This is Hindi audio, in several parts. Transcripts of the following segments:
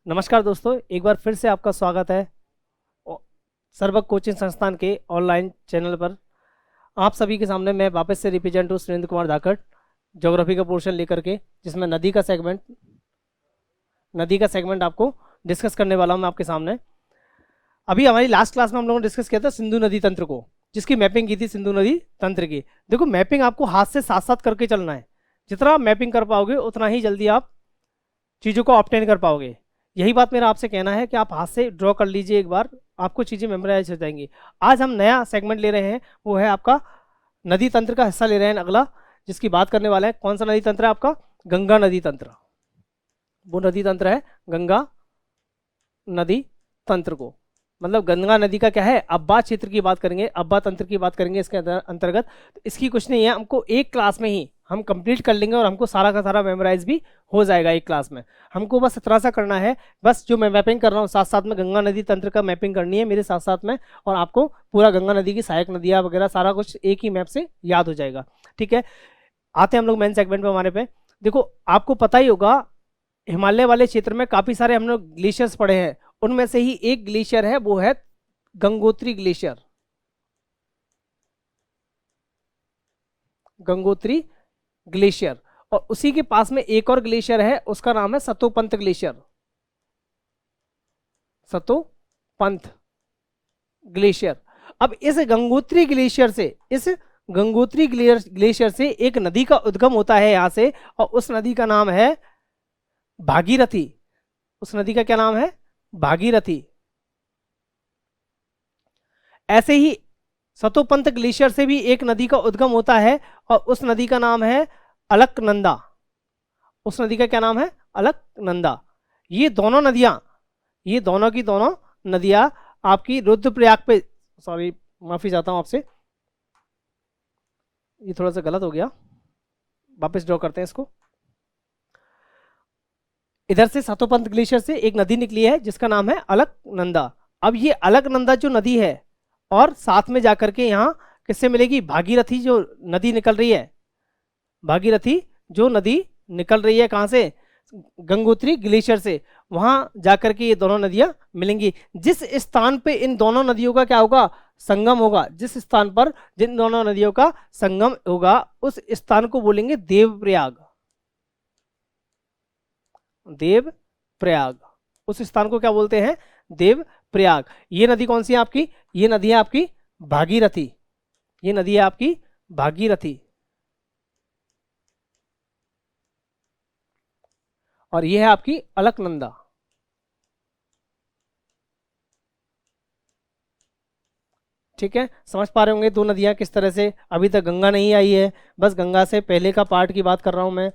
नमस्कार दोस्तों, एक बार फिर से आपका स्वागत है सर्वक कोचिंग संस्थान के ऑनलाइन चैनल पर। आप सभी के सामने मैं वापस से रिप्रेजेंट हूँ सुरेंद्र कुमार धाकड़, ज्योग्राफी का पोर्शन लेकर के, जिसमें नदी का सेगमेंट आपको डिस्कस करने वाला हूँ मैं आपके सामने। अभी हमारी लास्ट क्लास में हम लोगों ने डिस्कस किया था सिंधु नदी तंत्र को, जिसकी मैपिंग की थी सिंधु नदी तंत्र की। देखो, मैपिंग आपको हाथ से साथ साथ करके चलना है। जितना आप मैपिंग कर पाओगे उतना ही जल्दी आप चीज़ों को ऑब्टेन कर पाओगे। यही बात मेरा आपसे कहना है कि आप हाथ से ड्रॉ कर लीजिए, एक बार आपको चीज़ें मेमोराइज हो जाएंगी। आज हम नया सेगमेंट ले रहे हैं, वो है आपका नदी तंत्र का हिस्सा ले रहे हैं अगला, जिसकी बात करने वाला है। कौन सा नदी तंत्र है आपका? गंगा नदी तंत्र। वो नदी तंत्र है गंगा नदी तंत्र को, मतलब गंगा नदी का क्या है, अब्बा क्षेत्र की बात करेंगे, अब्बा तंत्र की बात करेंगे इसके अंतर्गत। तो इसकी कुछ नहीं है, हमको एक क्लास में ही हम कंप्लीट कर लेंगे और हमको सारा का सारा मेमोराइज भी हो जाएगा एक क्लास में। हमको बस इतना सा करना है, बस जो मैं मैपिंग कर रहा हूँ साथ साथ में गंगा नदी तंत्र का मैपिंग करनी है मेरे साथ साथ में, और आपको पूरा गंगा नदी की सहायक नदियाँ वगैरह सारा कुछ एक ही मैप से याद हो जाएगा। ठीक है, आते हैं हम लोग मेन सेगमेंट में हमारे पे। देखो, आपको पता ही होगा हिमालय वाले क्षेत्र में काफ़ी सारे हम लोग ग्लेशियर्स पढ़े हैं। उनमें से ही एक ग्लेशियर है, वो है गंगोत्री ग्लेशियर। गंगोत्री ग्लेशियर, और उसी के पास में एक और ग्लेशियर है, उसका नाम है सतोपंत ग्लेशियर। सतोपंत ग्लेशियर। अब इस गंगोत्री ग्लेशियर से एक नदी का उद्गम होता है यहां से, और उस नदी का नाम है भागीरथी। उस नदी का क्या नाम है? भागीरथी। ऐसे ही सतोपंत ग्लेशियर से भी एक नदी का उद्गम होता है, और उस नदी का नाम है अलकनंदा। उस नदी का क्या नाम है? अलकनंदा। ये दोनों की दोनों नदियां आपकी रुद्रप्रयाग पे, सॉरी माफी चाहता हूं आपसे, ये थोड़ा सा गलत हो गया, वापस ड्रॉ करते हैं इसको। इधर से सतोपंत ग्लेशियर से एक नदी निकली है जिसका नाम है अलकनंदा। अब ये अलकनंदा जो नदी है, और साथ में जाकर के यहाँ किससे मिलेगी? भागीरथी जो नदी निकल रही है। भागीरथी जो नदी निकल रही है कहाँ से? गंगोत्री ग्लेशियर से। वहां जाकर के ये दोनों नदियां मिलेंगी। जिस स्थान पे इन दोनों नदियों का क्या होगा? संगम होगा। जिस स्थान पर जिन दोनों नदियों का संगम होगा उस स्थान को बोलेंगे देवप्रयाग। देवप्रयाग, उस स्थान को क्या बोलते हैं? देवप्रयाग। ये नदी कौन सी है आपकी? ये नदी है आपकी भागीरथी। ये नदी है आपकी भागीरथी, और ये है आपकी अलकनंदा। ठीक है, समझ पा रहे होंगे दो नदियां किस तरह से। अभी तक गंगा नहीं आई है, बस गंगा से पहले का पार्ट की बात कर रहा हूं मैं।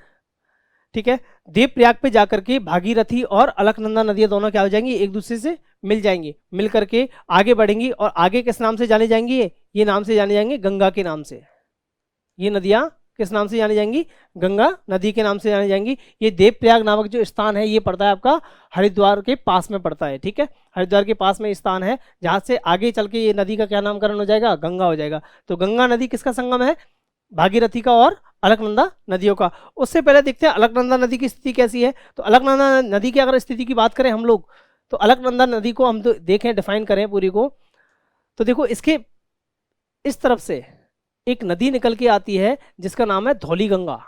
ठीक है, देवप्रयाग पे जाकर के भागीरथी और अलकनंदा नदियां दोनों क्या हो जाएंगी? एक दूसरे से मिल जाएंगी, मिल करके आगे बढ़ेंगी, और आगे किस नाम से जाने जाएंगी? ये नाम से जाने जाएंगे गंगा के नाम से। ये नदियां किस नाम से जानी जाएंगी? गंगा नदी के नाम से जानी जाएंगी। ये देवप्रयाग नामक जो स्थान है, ये पड़ता है आपका हरिद्वार के पास में पड़ता है। ठीक है, हरिद्वार के पास में स्थान है जहां से आगे चल के ये नदी का क्या नामकरण हो जाएगा? गंगा हो जाएगा। तो गंगा नदी किसका संगम है? भागीरथी का और अलकनंदा नदियों का। उससे पहले देखते हैं अलकनंदा नदी की स्थिति कैसी है। तो अलकनंदा नदी की अगर स्थिति की बात करें हम लोग, तो अलकनंदा नदी को हम तो देखें, डिफाइन करें पूरी को, तो देखो इसके इस तरफ से एक नदी निकल के आती है जिसका नाम है धौली गंगा।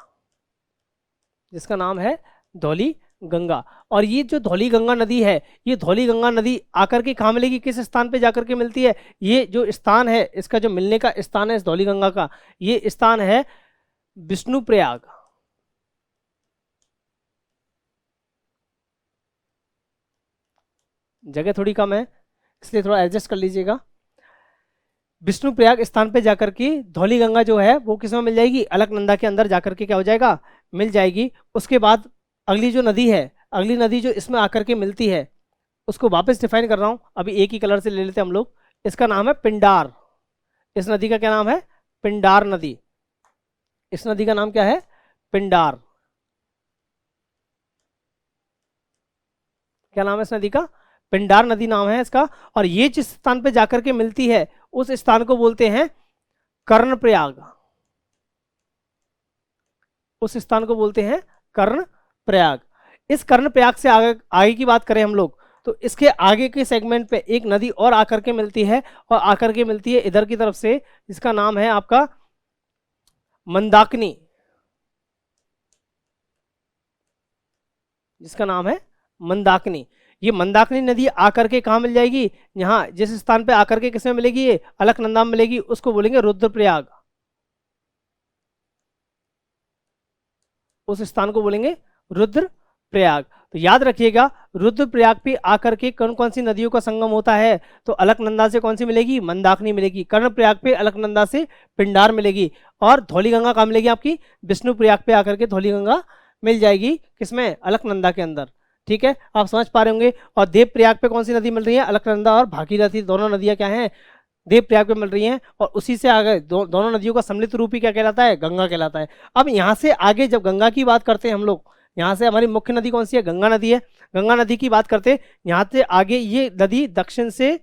जिसका नाम है धौली गंगा। और ये जो धौली गंगा नदी है, ये धौली गंगा नदी आकर के कहाँ मिलेगी? किस स्थान पे जाकर के मिलती है? ये जो स्थान है, इसका जो मिलने का स्थान है इस धौली गंगा का, ये स्थान है विष्णुप्रयाग। जगह थोड़ी कम है इसलिए थोड़ा एडजस्ट कर लीजिएगा। विष्णुप्रयाग स्थान पे जाकर के धौली गंगा जो है वो किस में मिल जाएगी? अलकनंदा के अंदर जाकर के क्या हो जाएगा? मिल जाएगी। उसके बाद अगली जो नदी है, अगली नदी जो इसमें आकर के मिलती है, उसको वापस डिफाइन कर रहा हूँ, अभी एक ही कलर से ले लेते हैं हम लोग। इसका नाम है पिंडार। इस नदी का क्या नाम है? पिंडार नदी। इस नदी का नाम क्या है? पिंडार। क्या नाम है इस नदी का? पिंडार नदी नाम है इसका। और ये जिस स्थान पे जाकर के मिलती है उस स्थान को बोलते हैं कर्णप्रयाग। उस स्थान को बोलते हैं कर्णप्रयाग। इस कर्णप्रयाग से आगे आगे की बात करें हम लोग, तो इसके आगे के सेगमेंट पे एक नदी और आकर के मिलती है, और आकर के मिलती है इधर की तरफ से, जिसका नाम है आपका मंदाकिनी, जिसका नाम है मंदाकिनी। ये मंदाकिनी नदी आकर के कहाँ मिल जाएगी, यहाँ जिस स्थान पे आकर के किसमें मिलेगी, ये अलकनंदा में मिलेगी, उसको बोलेंगे रुद्रप्रयाग। उस स्थान को बोलेंगे रुद्रप्रयाग। तो याद रखिएगा, रुद्रप्रयाग पे आकर के कौन कौन सी नदियों का संगम होता है, तो अलकनंदा से कौन सी मिलेगी, मंदाकिनी मिलेगी। कर्णप्रयाग पे अलकनंदा से पिंडार मिलेगी, और धौलीगंगा कहाँ मिलेगी आपकी, विष्णुप्रयाग पे आकर के धौलीगंगा मिल जाएगी, किसमें, अलकनंदा के अंदर। ठीक है, आप समझ पा रहे होंगे। और देवप्रयाग पे कौन सी नदी मिल रही है, अलकनंदा और भागीरथी, दोनों नदियां क्या हैं, देवप्रयाग पे मिल रही हैं। और उसी से आगे दोनों नदियों का सम्मिलित रूप ही क्या कहलाता है, गंगा कहलाता है। अब यहाँ से आगे जब गंगा की बात करते हैं हम लोग, यहाँ से हमारी मुख्य नदी कौन सी है, गंगा नदी है। गंगा नदी की बात करते हैं, यहाँ से आगे ये नदी दक्षिण से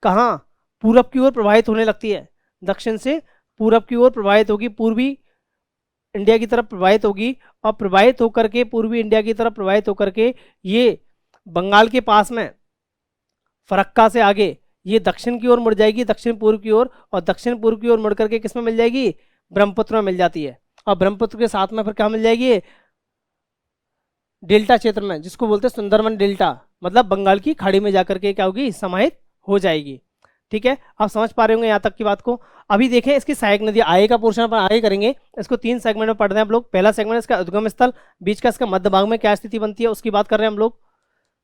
कहाँ, पूरब की ओर प्रवाहित होने लगती है, दक्षिण से पूरब की ओर प्रवाहित होगी, पूर्वी इंडिया की तरफ प्रवाहित होगी, और प्रवाहित होकर के पूर्वी इंडिया की तरफ प्रवाहित होकर के ये बंगाल के पास में फरक्का से आगे ये दक्षिण की ओर मुड़ जाएगी, दक्षिण पूर्व की ओर, और दक्षिण पूर्व की ओर मुड़ करके किसमें मिल जाएगी, ब्रह्मपुत्र में मिल जाती है। और ब्रह्मपुत्र के साथ में फिर क्या मिल जाएगी, डेल्टा क्षेत्र में, जिसको बोलते हैं सुंदरबन डेल्टा, मतलब बंगाल की खाड़ी में जाकर के क्या होगी, समाहित हो जाएगी। ठीक है, आप समझ पा रहे होंगे यहाँ तक की बात को। अभी देखें इसकी सहायक नदी, आगे का पोर्शन अपन आगे करेंगे, इसको 3 सेगमेंट में पढ़ रहे हैं हम लोग। पहला सेगमेंट इसका उद्गम स्थल, बीच का इसका मध्य भाग में क्या स्थिति बनती है उसकी बात कर रहे हैं हम लोग।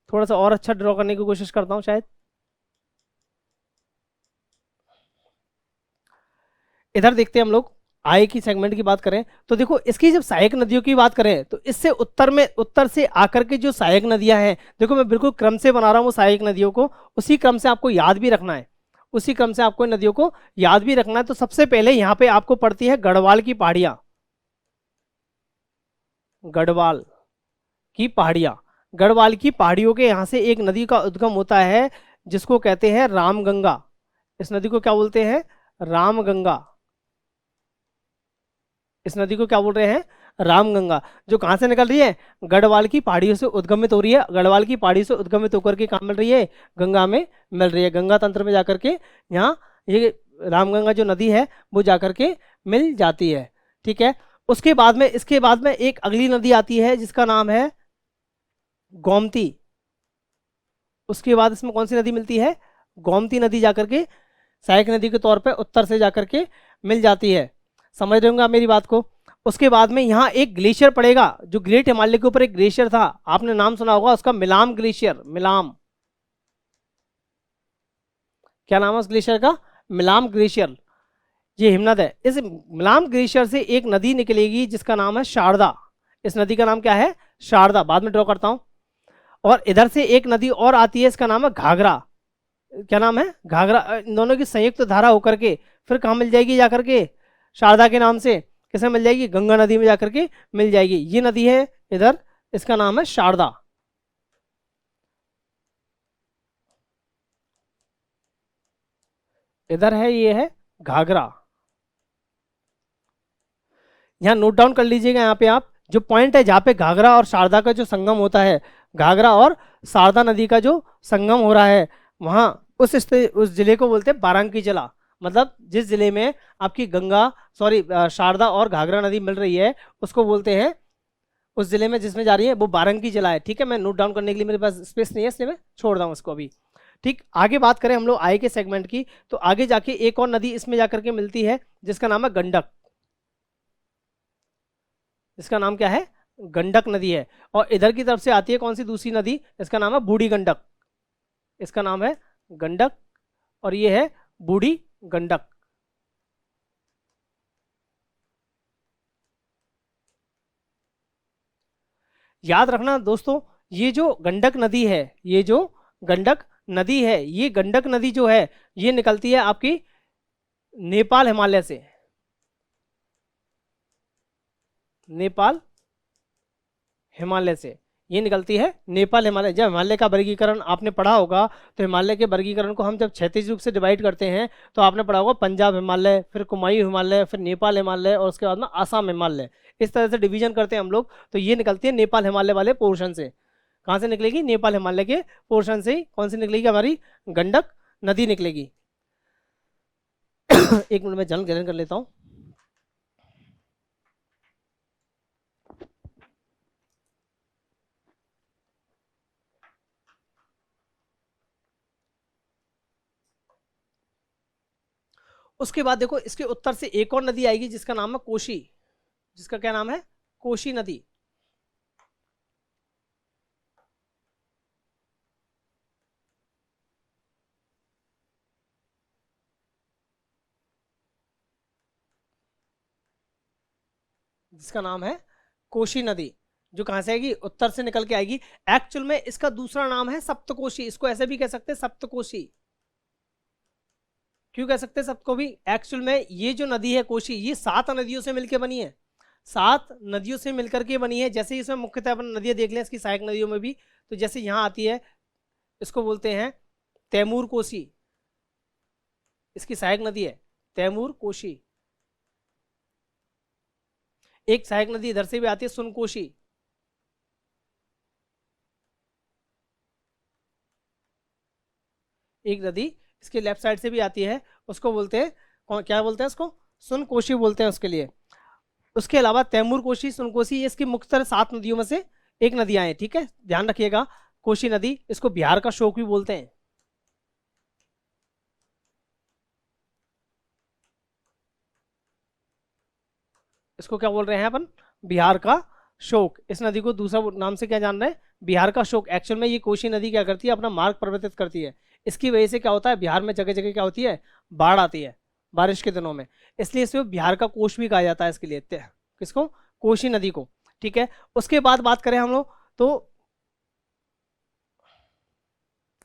थोड़ा सा और अच्छा ड्रॉ करने की कोशिश करता हूँ शायद। इधर देखते हैं हम लोग, आय की सेगमेंट की बात करें तो देखो, इसकी जब सहायक नदियों की बात करें तो इससे उत्तर में, उत्तर से आकर के जो सहायक नदियां हैं, देखो मैं बिल्कुल क्रम से बना रहा हूँ सहायक नदियों को, उसी क्रम से आपको याद भी रखना है, उसी क्रम से आपको नदियों को याद भी रखना है। तो सबसे पहले यहाँ पे आपको पड़ती है गढ़वाल की पहाड़ियां, गढ़वाल की पहाड़ियां। गढ़वाल की पहाड़ियों के यहाँ से एक नदी का उद्गम होता है, जिसको कहते हैं रामगंगा। इस नदी को क्या बोलते हैं, रामगंगा। इस नदी को क्या बोल रहे हैं, रामगंगा, जो कहाँ से निकल रही है, गढ़वाल की पहाड़ियों से उद्गमित हो रही है। गढ़वाल की पहाड़ी से उद्गमित होकर के कहाँ मिल रही है, गंगा में मिल रही है। गंगा तंत्र में जाकर के यहाँ ये रामगंगा जो नदी है वो जाकर के मिल जाती है। ठीक है, उसके बाद में, इसके बाद में एक अगली नदी आती है जिसका नाम है गोमती। उसके बाद इसमें कौन सी नदी मिलती है, गोमती नदी जाकर के सहायक नदी के तौर पे उत्तर से जाकर के मिल जाती है। समझ रहे होंगे आप मेरी बात को। उसके बाद में यहाँ एक ग्लेशियर पड़ेगा, जो ग्रेट हिमालय के ऊपर एक ग्लेशियर था, आपने नाम सुना होगा उसका, मिलाम ग्लेशियर। मिलाम, क्या नाम है उस ग्लेशियर का, मिलाम ग्लेशियर। ये हिमनद है। इस मिलाम ग्लेशियर से एक नदी निकलेगी जिसका नाम है शारदा। इस नदी का नाम क्या है, शारदा, बाद में ड्रॉ करता हूं। और इधर से एक नदी और आती है, इसका नाम है घाघरा। क्या नाम है, घाघरा। इन दोनों की संयुक्त धारा होकर के फिर कहाँ मिल जाएगी, जाकर के शारदा के नाम से किसमें मिल जाएगी, गंगा नदी में जाकर के मिल जाएगी। ये नदी है इधर, इसका नाम है शारदा। इधर है, ये है घाघरा। यहाँ नोट डाउन कर लीजिएगा, यहाँ पे आप जो पॉइंट है जहाँ पे घाघरा और शारदा का जो संगम होता है, घाघरा और शारदा नदी का जो संगम हो रहा है, वहाँ उस जिले को बोलते हैं बारांकी जिला। मतलब जिस जिले में आपकी गंगा, सॉरी, शारदा और घाघरा नदी मिल रही है, उसको बोलते हैं, उस जिले में जिसमें जा रही है वो बारांकी जिला है। ठीक है, मैं नोट डाउन करने के लिए मेरे पास स्पेस नहीं है, इसलिए मैं छोड़ रहा हूँ उसको अभी। ठीक, आगे बात करें हम लोग आय के सेगमेंट की, तो आगे जाके एक और नदी इसमें जाकर के मिलती है जिसका नाम है गंडक। इसका नाम क्या है, गंडक नदी है। और इधर की तरफ से आती है कौन सी दूसरी नदी, इसका नाम है बूढ़ी गंडक। इसका नाम है गंडक, और ये है बूढ़ी गंडक। याद रखना दोस्तों, ये जो गंडक नदी है, ये जो गंडक नदी है, ये गंडक नदी जो है ये निकलती है आपकी नेपाल हिमालय से। नेपाल हिमालय से ये निकलती है नेपाल हिमालय। जब हिमालय का वर्गीकरण आपने पढ़ा होगा, तो हिमालय के वर्गीकरण को हम जब क्षैतिज रूप से डिवाइड करते हैं तो आपने पढ़ा होगा पंजाब हिमालय, फिर कुमायूं हिमालय, फिर नेपाल हिमालय और उसके बाद में आसाम हिमालय। इस तरह से डिवीजन करते हैं हम लोग। तो ये निकलती है नेपाल हिमालय वाले पोर्शन से। कहाँ से निकलेगी? नेपाल हिमालय के पोर्शन से। कौन सी निकलेगी? हमारी गंडक नदी निकलेगी। एक मिनट में जल ग्रहण कर लेता हूँ। उसके बाद देखो, इसके उत्तर से एक और नदी आएगी जिसका नाम है कोशी। जिसका क्या नाम है? कोशी नदी। जिसका नाम है कोशी नदी, जो कहां से आएगी? उत्तर से निकल के आएगी। एक्चुअल में इसका दूसरा नाम है सप्तकोशी। इसको ऐसे भी कह सकते हैं, सप्तकोशी। क्यों कह सकते हैं सबको भी? एक्चुअल में ये जो नदी है कोशी, ये 7 नदियों से मिलकर बनी है। 7 नदियों से मिलकर के बनी है। जैसे इसमें मुख्यतः अपन नदियां देख लें इसकी सहायक नदियों में भी, तो जैसे यहाँ आती है, इसको बोलते हैं तैमूर कोसी। इसकी सहायक नदी है तैमूर कोशी। एक सहायक नदी इधर से भी आती है, सुनकोशी। एक नदी इसके लेफ्ट साइड से भी आती है, उसको बोलते हैं क्या बोलते हैं? उसको सुनकोशी बोलते हैं उसके लिए। उसके अलावा तैमूर कोशी, सुनकोशी, ये इसकी मुख्यतः 7 नदियों में से एक नदियां हैं। ठीक है, ध्यान रखिएगा। कोशी नदी, इसको बिहार का शोक भी बोलते हैं। इसको क्या बोल रहे हैं अपन? बिहार का शोक। इस नदी को दूसरा नाम से क्या जान रहे हैं? बिहार का शोक। एक्चुअल में ये कोशी नदी क्या करती है? अपना मार्ग परिवर्तित करती है। इसकी वजह से क्या होता है? बिहार में जगह जगह क्या होती है? बाढ़ आती है बारिश के दिनों में। इसलिए इसे बिहार का कोश भी कहा जाता है इसके लिए। किसको? कोशी नदी को। ठीक है, उसके बाद बात करें हम लोग तो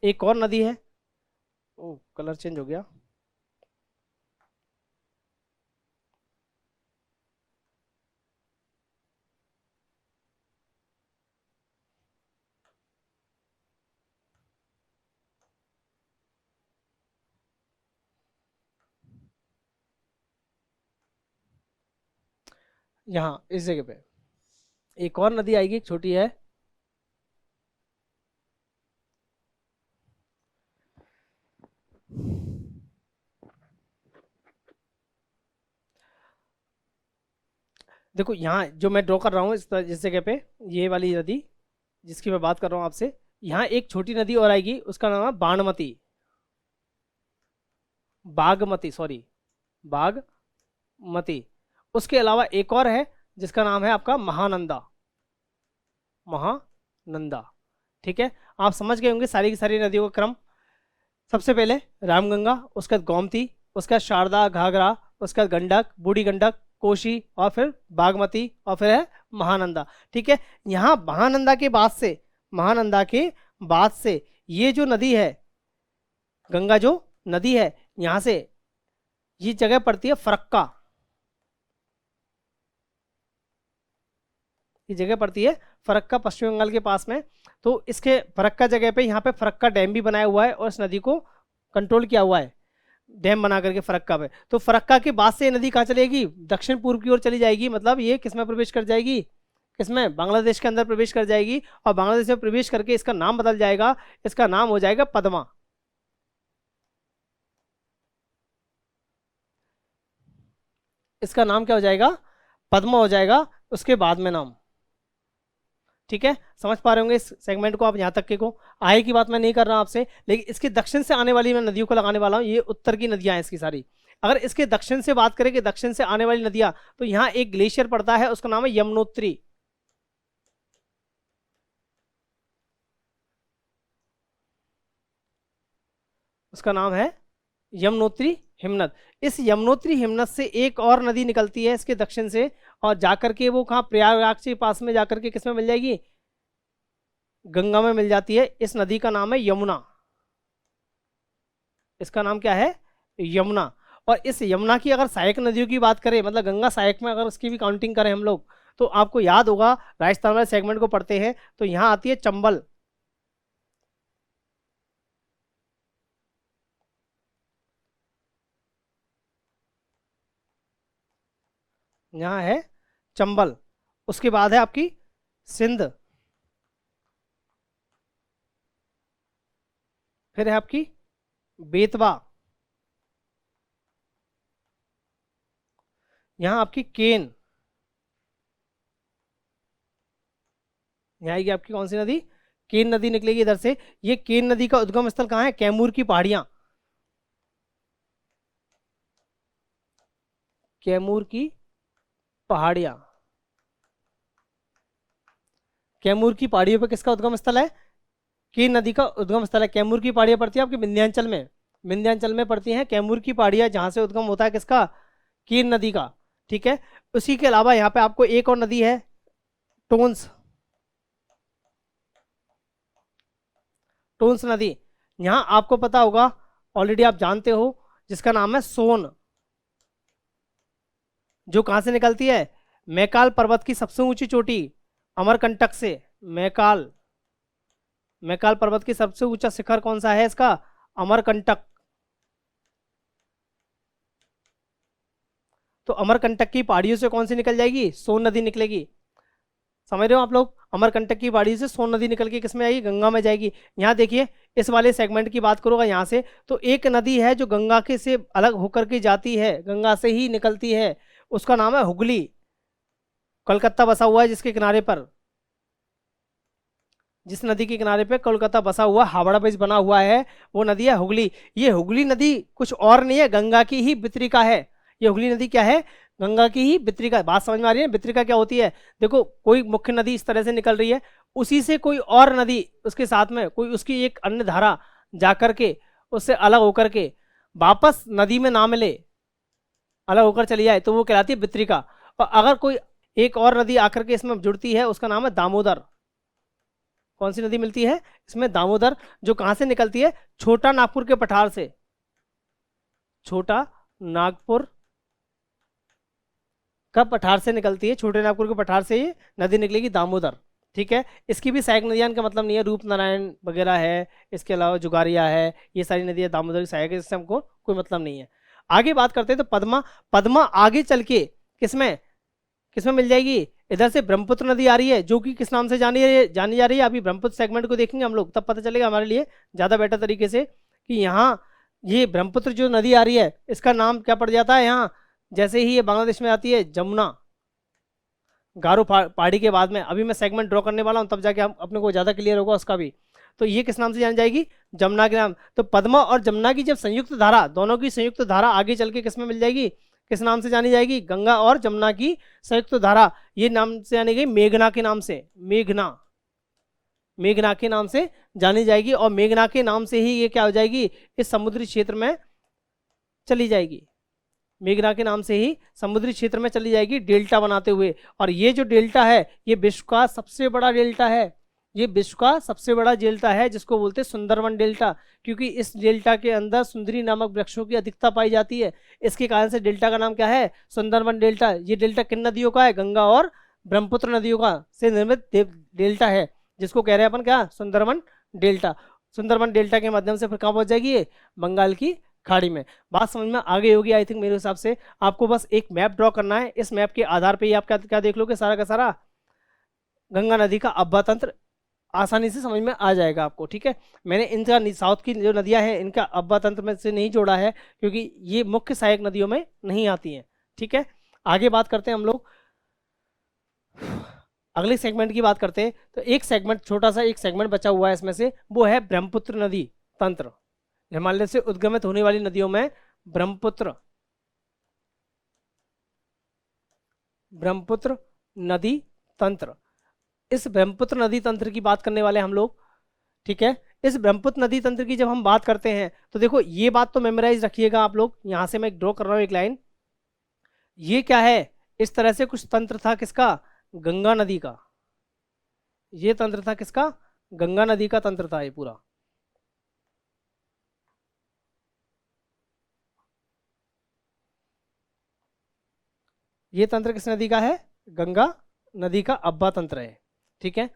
एक और नदी है। ओ, कलर चेंज हो गया। यहाँ इस जगह पे एक और नदी आएगी, एक छोटी है। देखो यहाँ जो मैं ड्रॉ कर रहा हूँ इस जगह पे, ये वाली नदी जिसकी मैं बात कर रहा हूँ आपसे, यहाँ एक छोटी नदी और आएगी, उसका नाम है बागमती। बागमती, सॉरी, बागमती। उसके अलावा एक और है जिसका नाम है आपका महानंदा। महानंदा। ठीक है, आप समझ गए होंगे सारी की सारी नदियों का क्रम। सबसे पहले रामगंगा, उसके बाद गोमती, उसके बाद शारदा, घाघरा, उसके बाद गंडक, बूढ़ी गंडक, कोशी, और फिर बागमती, और फिर है महानंदा। ठीक है, यहाँ महानंदा के बाद से ये जो नदी है, गंगा जो नदी है, यहाँ से ये जगह पड़ती है फरक्का। ये जगह पड़ती है फरक्का, पश्चिम बंगाल के पास में। तो इसके फरक्का जगह पे यहाँ पे फरक्का डैम भी बनाया हुआ है और इस नदी को कंट्रोल किया हुआ है डैम बना करके फरक्का पे। तो फरक्का के बाद से ये नदी कहाँ चलेगी? दक्षिण पूर्व की ओर चली जाएगी। मतलब ये किसमें प्रवेश कर जाएगी? किसमें? बांग्लादेश के अंदर प्रवेश कर जाएगी। और बांग्लादेश में प्रवेश करके इसका नाम बदल जाएगा। इसका नाम हो जाएगा पद्मा। इसका नाम क्या हो जाएगा? पद्मा हो जाएगा उसके बाद में नाम। ठीक है, समझ पा रहे होंगे इस सेगमेंट को आप? यहाँ तक के को आगे की बात मैं नहीं कर रहा आपसे, लेकिन इसके दक्षिण से आने वाली मैं नदियों को लगाने वाला हूँ। ये उत्तर की नदियां हैं इसकी सारी। अगर इसके दक्षिण से बात करें कि दक्षिण से आने वाली नदियां, तो यहाँ एक ग्लेशियर पड़ता है, उसका नाम है यमुनोत्री। उसका नाम है यमुनोत्री हिमनद। इस यमुनोत्री हिमनद से एक और नदी निकलती है इसके दक्षिण से, और जाकर के वो कहाँ? प्रयागराज के पास में जाकर के किसमें मिल जाएगी? गंगा में मिल जाती है। इस नदी का नाम है यमुना। इसका नाम क्या है? यमुना। और इस यमुना की अगर सहायक नदियों की बात करें, मतलब गंगा सहायक में अगर उसकी भी काउंटिंग करें हम लोग, तो आपको याद होगा, राजस्थान वाले सेगमेंट को पढ़ते हैं तो यहाँ आती है चंबल, यहाँ है चंबल। उसके बाद है आपकी सिंध, फिर है आपकी बेतवा, यहाँ आपकी केन, यहाँ आएगी आपकी कौन सी नदी, केन नदी निकलेगी इधर से। ये केन नदी का उद्गम स्थल कहाँ है, कैमूर की पहाड़ियां, कैमूर की पहाड़ियां, कैमूर की पहाड़ियों पर किसका उद्गम स्थल है, केन नदी का उद्गम स्थल है। कैमूर की पहाड़ियां पड़ती है आपकी विंध्याचल में, विंध्याचल में पड़ती हैं कैमूर की पहाड़ियां, जहां से उद्गम होता है किसका, केन नदी का। ठीक है, उसी के अलावा यहाँ पे आपको एक और नदी है, टोंस, टोंस नदी। यहाँ आपको पता होगा, ऑलरेडी आप जानते हो, जिसका नाम है सोन, जो कहां से निकलती है, मैकाल पर्वत की सबसे ऊंची चोटी अमरकंटक से। मैकाल, मैकाल पर्वत की सबसे ऊंचा शिखर कौन सा है इसका, अमरकंटक। तो अमरकंटक की पहाड़ियों से कौन सी निकल जाएगी, सोन नदी निकलेगी। समझ रहे हो आप लोग, अमरकंटक की पहाड़ी से सोन नदी निकल के किसमें आएगी, गंगा में जाएगी। यहाँ देखिए, इस वाले सेगमेंट की बात करूंगा यहाँ से, तो एक नदी है जो गंगा के से अलग होकर के जाती है, गंगा से ही निकलती है, उसका नाम है हुगली। कोलकाता बसा हुआ है जिसके किनारे पर, जिस नदी के किनारे पे कोलकाता बसा हुआ, हावड़ा ब्रिज बना हुआ है, वो नदी है हुगली। ये हुगली नदी कुछ और नहीं है, गंगा की ही वितरिका है। ये हुगली नदी क्या है, गंगा की ही वितरिका। बात समझ में आ रही है, वितरिका क्या होती है, देखो कोई मुख्य नदी इस तरह से निकल रही है, उसी से कोई और नदी उसके साथ में कोई उसकी एक अन्य धारा जाकर के उससे अलग होकर के वापस नदी में ना मिले, अलग होकर चली जाए, तो वो कहलाती है वितरिका। और अगर कोई एक और नदी आकर के इसमें जुड़ती है, उसका नाम है दामोदर। कौन सी नदी मिलती है इसमें, दामोदर, जो कहां से निकलती है, छोटा नागपुर के पठार से, छोटा नागपुर का पठार से निकलती है, छोटे नागपुर के पठार से ये नदी निकलेगी, दामोदर। ठीक है, इसकी भी सहायक नदियां का मतलब नहीं है, रूपनारायण वगैरह है, इसके अलावा जुगारिया है, ये सारी नदियां दामोदर की सहायक है, इससे हमको कोई मतलब नहीं है। आगे बात करते हैं तो पद्मा, पद्मा आगे चल के किसमें, किसमें मिल जाएगी, इधर से ब्रह्मपुत्र नदी आ रही है, जो कि किस नाम से जानी जा रही है, अभी ब्रह्मपुत्र सेगमेंट को देखेंगे हम लोग, तब पता चलेगा हमारे लिए ज्यादा बेटर तरीके से कि यहाँ ये ब्रह्मपुत्र जो नदी आ रही है, इसका नाम क्या पड़ जाता है यहाँ, जैसे ही ये बांग्लादेश में आती है, जमुना, गारो पहाड़ी के बाद में। अभी मैं सेगमेंट ड्रॉ करने वाला हूँ, तब जाके हम अपने को ज्यादा क्लियर होगा उसका भी। तो ये किस नाम से जानी जाएगी, जमुना के नाम। तो पद्मा और जमुना की जब संयुक्त धारा, दोनों की संयुक्त धारा आगे चल के किस में मिल जाएगी, किस नाम से जानी जाएगी, गंगा और जमुना की संयुक्त धारा, ये नाम से जानी गई मेघना के नाम से, मेघना, मेघना के नाम से जानी जाएगी। और मेघना के नाम से ही ये क्या हो जाएगी, इस समुद्री क्षेत्र में चली जाएगी, मेघना के नाम से ही समुद्री क्षेत्र में चली जाएगी, डेल्टा बनाते हुए। और ये जो डेल्टा है, ये विश्व का सबसे बड़ा डेल्टा है, ये विश्व का सबसे बड़ा डेल्टा है, जिसको बोलते हैं सुंदरवन डेल्टा, क्योंकि इस डेल्टा के अंदर सुंदरी नामक वृक्षों की अधिकता पाई जाती है। इसके कारण से डेल्टा का नाम क्या है, सुंदरवन डेल्टा। ये डेल्टा किन नदियों का है, गंगा और ब्रह्मपुत्र नदियों का से निर्मित डेल्टा है, जिसको कह रहे हैं अपन क्या, सुंदरवन डेल्टा। सुंदरवन डेल्टा के माध्यम से फिर कहाँ पहुंच जाएगी ये, बंगाल की खाड़ी में। बात समझ में आ गई होगी आई थिंक, मेरे हिसाब से। आपको बस एक मैप ड्रॉ करना है, इस मैप के आधार पे ही आप क्या क्या देख लोगे, सारा का सारा गंगा नदी का अब्बा तंत्र आसानी से समझ में आ जाएगा आपको। ठीक है, मैंने इनका साउथ की जो नदियां हैं इनका अब्बा तंत्र में से नहीं जोड़ा है, क्योंकि ये मुख्य सहायक नदियों में नहीं आती हैं। ठीक है, आगे बात करते हैं हम लोग, अगले सेगमेंट की बात करते हैं। तो एक सेगमेंट, छोटा सा एक सेगमेंट बचा हुआ है इसमें से, वो है ब्रह्मपुत्र नदी तंत्र। हिमालय से उद्गमित होने वाली नदियों में ब्रह्मपुत्र, ब्रह्मपुत्र नदी तंत्र, इस ब्रह्मपुत्र नदी तंत्र की बात करने वाले हम लोग। ठीक है, इस ब्रह्मपुत्र नदी तंत्र की जब हम बात करते हैं तो देखो ये बात तो मेमोराइज रखिएगा आप लोग, यहां से मैं ड्रॉ कर रहा हूं एक लाइन। ये क्या है, इस तरह से कुछ तंत्र था किसका, गंगा नदी का। ये तंत्र था किसका, गंगा नदी का तंत्र था ये पूरा। ये तंत्र किस नदी का है, गंगा नदी का अब्बा तंत्र है। ठीक है,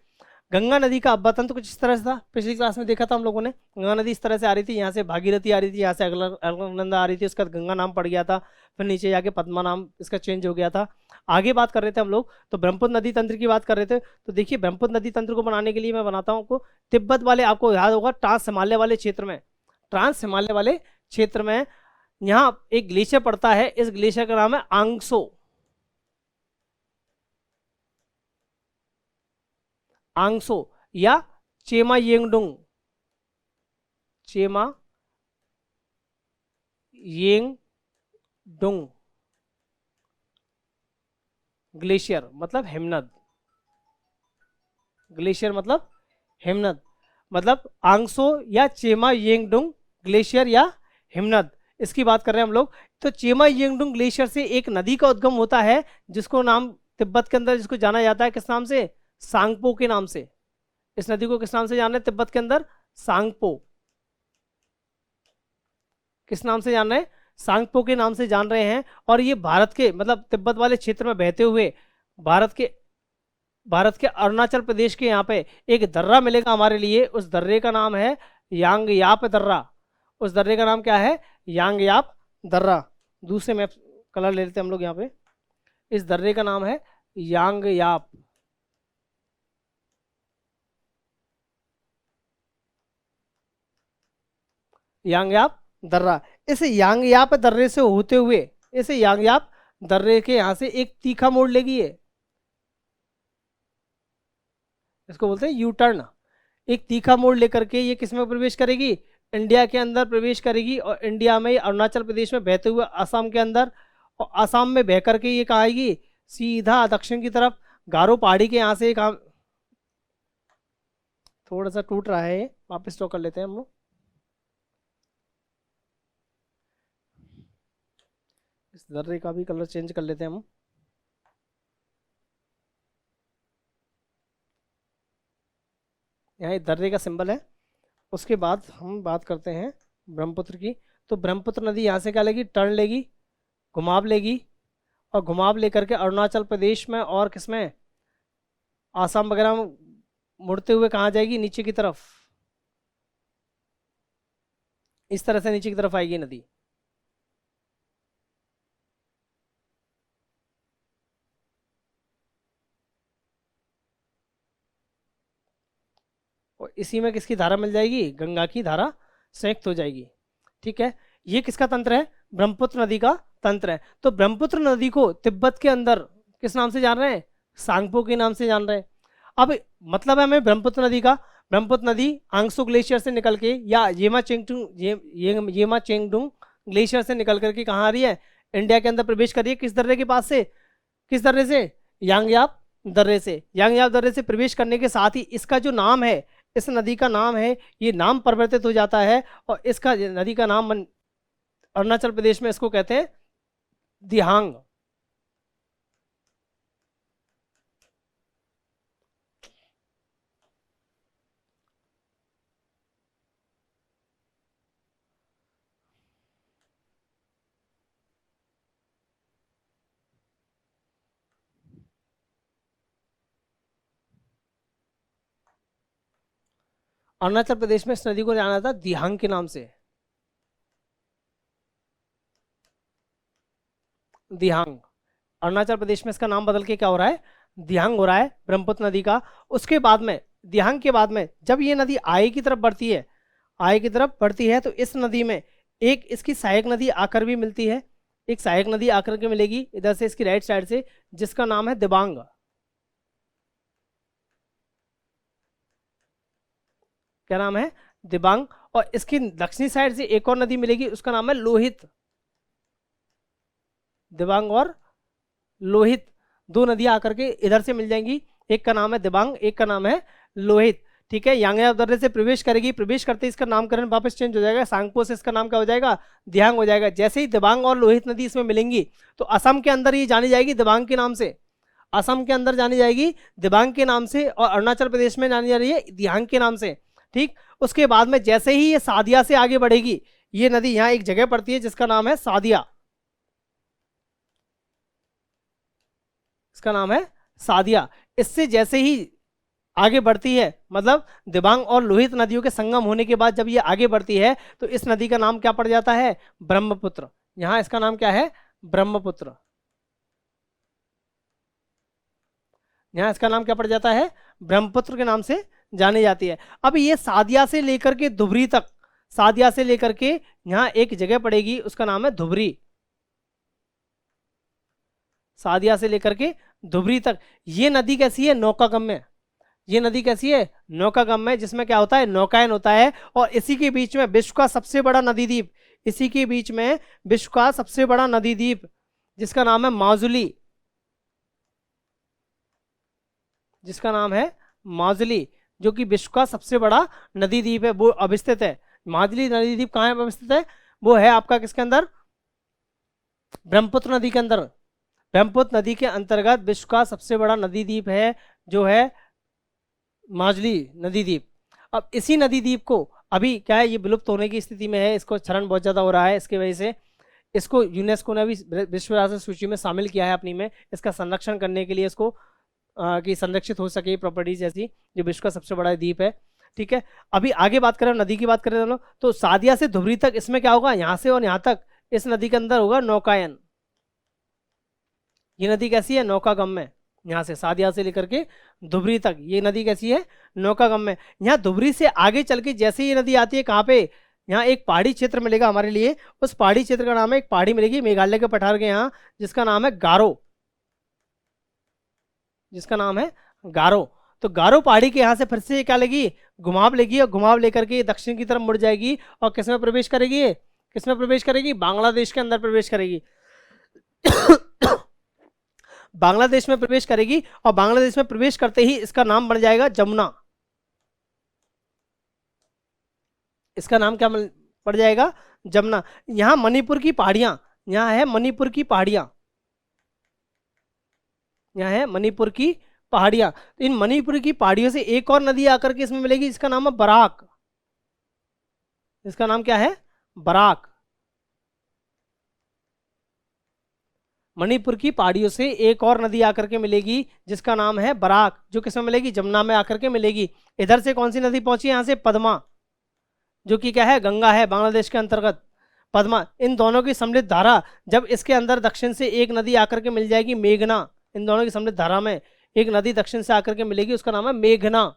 गंगा नदी का अब्बा तंत्र कुछ इस तरह से था, पिछली क्लास में देखा था हम लोगों ने। गंगा नदी इस तरह से आ रही थी, यहाँ से भागीरथी आ रही थी, यहाँ से अलकनंदा आ रही थी, उसका गंगा नाम पड़ गया था, फिर नीचे जाके पद्मा नाम इसका चेंज हो गया था। आगे बात कर रहे थे हम लोग, तो ब्रह्मपुत्र नदी तंत्र की बात कर रहे थे। तो देखिए ब्रह्मपुत्र नदी तंत्र को बनाने के लिए मैं बनाता हूँ आपको, तिब्बत वाले, आपको याद होगा ट्रांस हिमालय वाले क्षेत्र में, ट्रांस हिमालय वाले क्षेत्र में यहाँ एक ग्लेशियर पड़ता है, इस ग्लेशियर का नाम है आंग्सो, आंग्सो या चेमा येंगडुंग, चेमा येंगडुंग ग्लेशियर मतलब हिमनद, ग्लेशियर मतलब हिमनद, मतलब आंग्सो या चेमा येंगडुंग ग्लेशियर या हिमनद, इसकी बात कर रहे हैं हम लोग। तो चेमा येंगडुंग ग्लेशियर से एक नदी का उद्गम होता है, जिसको नाम तिब्बत के अंदर जिसको जाना जाता है किस नाम से, सांगपो के नाम से। इस नदी को किस नाम से जान रहे हैं तिब्बत के अंदर, सांगपो। किस नाम से जान रहे हैं, सांगपो के नाम से जान रहे हैं। और ये भारत के मतलब तिब्बत वाले क्षेत्र में बहते हुए भारत के अरुणाचल प्रदेश के यहाँ पे एक दर्रा मिलेगा हमारे लिए, उस दर्रे का नाम है यांगयाप दर्रा। उस दर्रे का नाम क्या है, यांगयाप दर्रा। दूसरे मैप कलर ले लेते हैं हम लोग यहाँ पे, इस दर्रे का नाम है यांगयाप, यांगयाप दर्रा। इस यांगयाप दर्रे से होते हुए, इस यांगयाप दर्रे के यहाँ से एक तीखा मोड़ लेगी ये, इसको बोलते हैं यू टर्न। एक तीखा मोड़ लेकर के ये किस में प्रवेश करेगी, इंडिया के अंदर प्रवेश करेगी, और इंडिया में अरुणाचल प्रदेश में बहते हुए असम के अंदर, और असम में बह करके ये कहाँ आएगी, सीधा दक्षिण की तरफ गारो पहाड़ी के यहाँ से काम थोड़ा सा टूट रहा है, वापस स्टॉक कर लेते हैं हम लोग। इस दर्रे का भी कलर चेंज कर लेते हैं हम। यहाँ दर्रे का सिंबल है। उसके बाद हम बात करते हैं ब्रह्मपुत्र की। तो ब्रह्मपुत्र नदी यहाँ से क्या लेगी, टर्न लेगी, घुमाव लेगी, और घुमाव लेकर के अरुणाचल प्रदेश में और किसमें, आसाम वगैरह में मुड़ते हुए कहाँ जाएगी, नीचे की तरफ, इस तरह से नीचे की तरफ आएगी नदी। और इसी में किसकी धारा मिल जाएगी, गंगा की धारा संयुक्त हो जाएगी। ठीक है, ये किसका तंत्र है, ब्रह्मपुत्र नदी का तंत्र है। तो ब्रह्मपुत्र नदी को तिब्बत के अंदर किस नाम से जान रहे हैं, सांगपो के नाम से जान रहे हैं। अब मतलब है हमें ब्रह्मपुत्र नदी का, ब्रह्मपुत्र नदी आंग्सो ग्लेशियर से निकल के या येमा चेंगडुंग ग्लेशियर से निकल करके कहाँ आ रही है, इंडिया के अंदर प्रवेश कर रही है। किस दर्रे के पास से, किस दर्रे से, यांगयाप दर्रे से। यांगयाप दर्रे से प्रवेश करने के साथ ही इसका जो नाम है, इस नदी का नाम है, ये नाम परिवर्तित हो जाता है, और इसका नदी का नाम अरुणाचल प्रदेश में इसको कहते हैं दिहांग। अरुणाचल प्रदेश में इस नदी को जाना था दिहांग के नाम से, दिहांग। अरुणाचल प्रदेश में इसका नाम बदल के क्या हो रहा है, दिहांग हो रहा है ब्रह्मपुत्र नदी का। उसके बाद में, दिहांग के बाद में जब ये नदी आय की तरफ बढ़ती है, आय की तरफ बढ़ती है, तो इस नदी में एक इसकी सहायक नदी आकर भी मिलती है, एक सहायक नदी आकर के मिलेगी इधर से इसकी राइट साइड से, जिसका नाम है दिबांग। क्या नाम है, दिबांग। और इसकी दक्षिणी साइड से एक और नदी मिलेगी, उसका नाम है लोहित। दिबांग और लोहित दो नदियां आकर के इधर से मिल जाएंगी, एक का नाम है दिबांग, एक का नाम है लोहित। ठीक है, यांगयाप दर्रे से प्रवेश करेगी, प्रवेश करते इसका नामकरण वापस चेंज हो जाएगा, सांगपो से इसका नाम क्या हो जाएगा, दिहांग हो जाएगा। जैसे ही दिबांग और लोहित नदी इसमें मिलेंगी, तो असम के अंदर ये जानी जाएगी दिबांग के नाम से, असम के अंदर जानी जाएगी दिबांग के नाम से, और अरुणाचल प्रदेश में जानी जा रही है दिहांग के नाम से। ठीक, उसके बाद में जैसे ही ये सादिया से आगे बढ़ेगी, ये नदी यहाँ एक जगह पड़ती है जिसका नाम है सादिया, इसका नाम है सादिया, इससे जैसे ही आगे बढ़ती है, मतलब दिबांग और लोहित नदियों के संगम होने के बाद जब ये आगे बढ़ती है तो इस नदी का नाम क्या पड़ जाता है? ब्रह्मपुत्र। यहां इसका नाम क्या है? ब्रह्मपुत्र। यहां इसका नाम क्या पड़ जाता है? ब्रह्मपुत्र के नाम से जानी जाती है। अब ये सादिया से लेकर के धुबरी तक, सादिया से लेकर के यहाँ एक जगह पड़ेगी, उसका नाम है धुबरी। सादिया से लेकर के धुबरी तक ये नदी कैसी है? नौकागम्य। ये नदी कैसी है? नौकागम्य, जिसमें क्या होता है? नौकायन होता है। और इसी के बीच में विश्व का सबसे बड़ा नदी द्वीप, इसी के बीच में विश्व का सबसे बड़ा नदी द्वीप जिसका नाम है माजुली, जिसका नाम है माजुली, जो कि विश्व का सबसे बड़ा नदी द्वीप है, वो अवस्थित है। माजुली नदी द्वीप कहाँ है अवस्थित है? वो है आपका किसके अंदर? ब्रह्मपुत्र नदी के अंदर। ब्रह्मपुत्र नदी के अंतर्गत विश्व का सबसे बड़ा नदी द्वीप है जो है माजुली नदी द्वीप। अब इसी नदी द्वीप को अभी क्या है, ये विलुप्त होने की स्थिति में है, इसको क्षरण बहुत ज्यादा हो रहा है, इसकी वजह से इसको यूनेस्को ने अभी विश्व विरासत सूची में शामिल किया है अपनी में, इसका संरक्षण करने के लिए, इसको कि संरक्षित हो सके प्रॉपर्टीज ऐसी, जो विश्व का सबसे बड़ा द्वीप है। ठीक है, अभी आगे बात करें, नदी की बात करें तो सादिया से धुबरी तक इसमें क्या होगा? यहाँ से और यहाँ तक इस नदी के अंदर होगा नौकायन। ये नदी कैसी है? नौकागम्य। यहाँ से सादिया से लेकर के धुबरी तक ये नदी कैसी है? नौकागम्य। यहाँ धुबरी से आगे चल के जैसे ये नदी आती है कहाँ पे? यहाँ एक पहाड़ी क्षेत्र मिलेगा हमारे लिए, उस पहाड़ी क्षेत्र का नाम है, एक पहाड़ी मिलेगी मेघालय के पठार के यहाँ, जिसका नाम है गारो, जिसका नाम है गारो। तो गारो पहाड़ी के यहाँ से फिर से क्या लेगी? घुमाव लेगी, और घुमाव लेकर के दक्षिण की तरफ मुड़ जाएगी, और किसमें प्रवेश करेगी? किसमें प्रवेश करेगी? बांग्लादेश के अंदर प्रवेश करेगी। बांग्लादेश में प्रवेश करेगी, और बांग्लादेश में प्रवेश करते ही इसका नाम बन जाएगा जमुना। इसका नाम क्या पड़ जाएगा? जमुना। यहां मणिपुर की पहाड़ियां, यहां है मणिपुर की पहाड़ियां, यहां है मणिपुर की पहाड़ियां। तो इन मणिपुर की पहाड़ियों से एक और नदी आकर के इसमें मिलेगी, इसका नाम है बराक। इसका नाम क्या है? बराक। मणिपुर की पहाड़ियों से एक और नदी आकर के मिलेगी जिसका नाम है बराक, जो किसमें मिलेगी? जमुना में आकर के मिलेगी। इधर से कौन सी नदी पहुंची? यहां से पद्मा, जो कि क्या है? गंगा है, बांग्लादेश के अंतर्गत पद्मा। इन दोनों की सम्मिलित धारा, जब इसके अंदर दक्षिण से एक नदी आकर के मिल जाएगी मेघना, इन दोनों की सम्मिलित धारा में एक नदी दक्षिण से आकर के मिलेगी, उसका नाम है मेघना।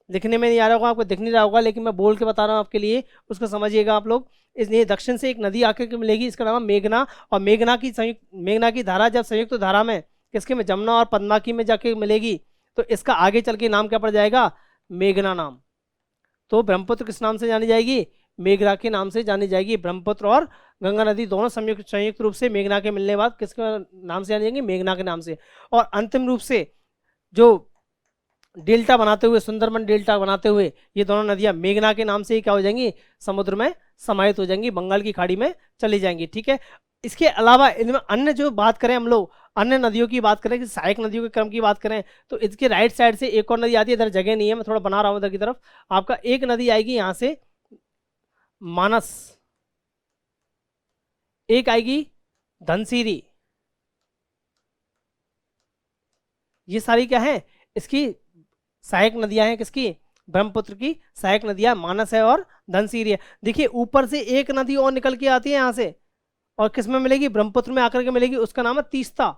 दिखने में नहीं आ रहा होगा आपको, दिख नहीं रहा होगा, लेकिन मैं बोल के बता रहा हूँ आपके लिए, उसको समझिएगा आप लोग। इसलिए दक्षिण से एक नदी आकर के मिलेगी, इसका नाम है मेघना। और मेघना की संयुक्त, मेघना की धारा जब संयुक्त धारा में किसके में? जमुना और पद्मा की में जाके मिलेगी, तो इसका आगे चल के नाम क्या पड़ जाएगा? मेघना नाम। तो ब्रह्मपुत्र किस नाम से जानी जाएगी? मेघना के नाम से जानी जाएगी। ब्रह्मपुत्र और गंगा नदी दोनों संयुक्त रूप से मेघना के मिलने के बाद किसके नाम से जानी जाएंगी? मेघना के नाम से। और अंतिम रूप से जो डेल्टा बनाते हुए, सुंदरबन डेल्टा बनाते हुए, ये दोनों नदियां मेघना के नाम से ही क्या हो जाएंगी? समुद्र में समाहित हो जाएंगी, बंगाल की खाड़ी में चली जाएंगी। ठीक है, इसके अलावा इनमें अन्य जो बात करें हम लोग, अन्य नदियों की बात करें, कि सहायक नदियों के क्रम की बात करें, तो इसके राइट साइड से एक और नदी आती है, इधर जगह नहीं है, मैं थोड़ा बना रहा हूं इधर की तरफ। आपका एक नदी आएगी यहां से मानस, एक आएगी धनसिरी। ये सारी क्या है? इसकी सहायक नदियां हैं, किसकी? ब्रह्मपुत्र की सहायक नदियां मानस है और धनसिरी है। देखिए ऊपर से एक नदी और निकल के आती है यहां से, और किस में मिलेगी? ब्रह्मपुत्र में आकर के मिलेगी, उसका नाम है तीस्ता।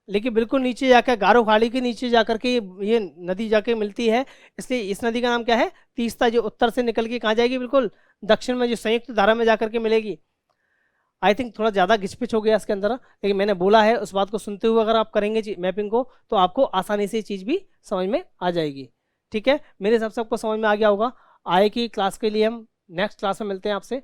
लेकिन बिल्कुल नीचे जाकर, गारो खाड़ी के नीचे जाकर के ये नदी जाके मिलती है, इसलिए इस नदी का नाम क्या है? तीस्ता, जो उत्तर से निकल के कहाँ जाएगी? बिल्कुल दक्षिण में, जो संयुक्त धारा में जाकर के मिलेगी। आई थिंक थोड़ा ज़्यादा घिचपिच हो गया इसके अंदर, लेकिन मैंने बोला है उस बात को सुनते हुए अगर आप करेंगे मैपिंग को, तो आपको आसानी से चीज़ भी समझ में आ जाएगी। ठीक है, मेरे हिसाब से आपको समझ में आ गया होगा। आगे की क्लास के लिए हम नेक्स्ट क्लास में मिलते हैं आपसे।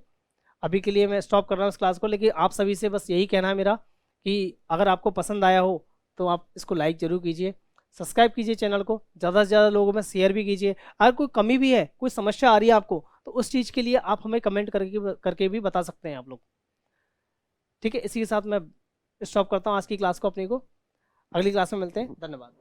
अभी के लिए मैं स्टॉप कर रहा हूँ इस क्लास को, लेकिन आप सभी से बस यही कहना है मेरा कि अगर आपको पसंद आया हो तो आप इसको लाइक ज़रूर कीजिए, सब्सक्राइब कीजिए चैनल को, ज़्यादा से ज़्यादा लोगों में शेयर भी कीजिए। अगर कोई कमी भी है, कोई समस्या आ रही है आपको, तो उस चीज़ के लिए आप हमें कमेंट करके भी बता सकते हैं आप लोग। ठीक है, इसी के साथ मैं स्टॉप करता हूँ आज की क्लास को अपनी को। अगली क्लास में मिलते हैं, धन्यवाद।